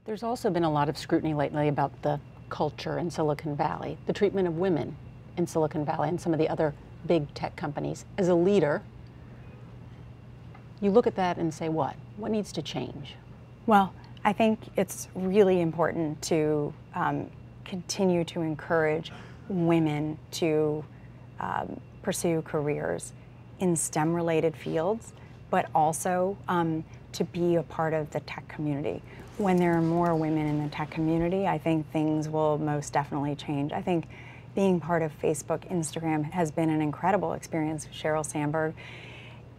There's also been a lot of scrutiny lately about the culture in Silicon Valley, the treatment of women in Silicon Valley and some of the other big tech companies. As a leader, you look at that and say, what? What needs to change? Well, I think it's really important to continue to encourage women to pursue careers in STEM-related fields, but also to be a part of the tech community. When there are more women in the tech community, I think things will most definitely change. I think being part of Facebook, Instagram has been an incredible experience. Sheryl Sandberg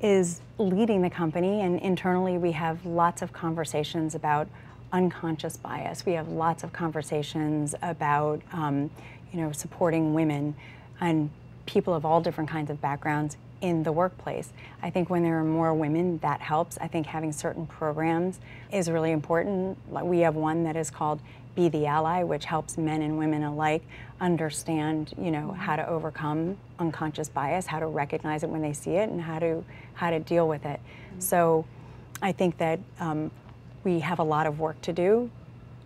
is leading the company, and internally we have lots of conversations about unconscious bias. We have lots of conversations about supporting women and people of all different kinds of backgrounds in the workplace. I think when there are more women, that helps. I think having certain programs is really important. We have one that is called Be the Ally, which helps men and women alike understand, how to overcome unconscious bias, how to recognize it when they see it, and how to deal with it. So I think that we have a lot of work to do,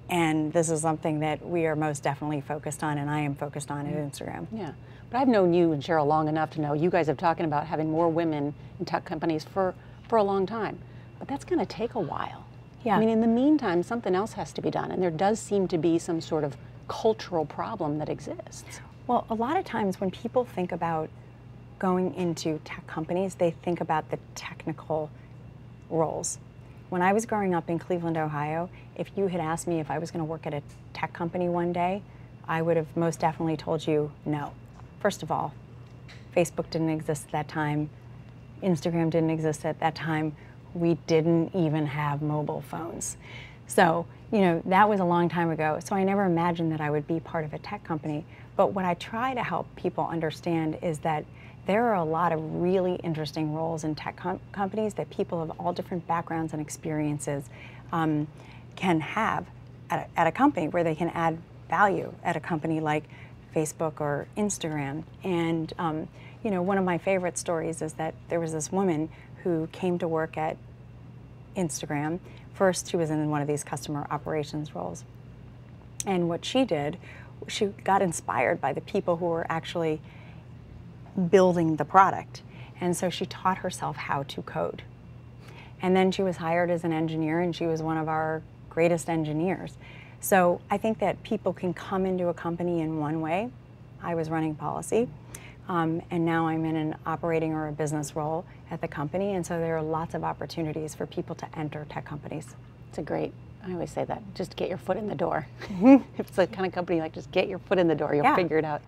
and this is something that we are most definitely focused on, and I am focused on at Instagram. Yeah, but I've known you and Sheryl long enough to know you guys have talking about having more women in tech companies for a long time, but that's going to take a while. Yeah. I mean, in the meantime, something else has to be done, and there does seem to be some sort of cultural problem that exists. Well, a lot of times when people think about going into tech companies, they think about the technical roles. When I was growing up in Cleveland, Ohio, if you had asked me if I was going to work at a tech company one day, I would have most definitely told you no. First of all, Facebook didn't exist at that time. Instagram didn't exist at that time. We didn't even have mobile phones. So, that was a long time ago. So I never imagined that I would be part of a tech company. But what I try to help people understand is that there are a lot of really interesting roles in tech companies that people of all different backgrounds and experiences can have at a company, where they can add value at a company like Facebook or Instagram. And one of my favorite stories is that there was this woman who came to work at Instagram. First, she was in one of these customer operations roles. And what she did, she got inspired by the people who were actually building the product. And so she taught herself how to code. And then she was hired as an engineer, and she was one of our greatest engineers. So I think that people can come into a company in one way. I was running policy, and now I'm in an operating or a business role at the company, and so there are lots of opportunities for people to enter tech companies. I always say that, just get your foot in the door. If it's the kind of company, just get your foot in the door, you'll figure it out.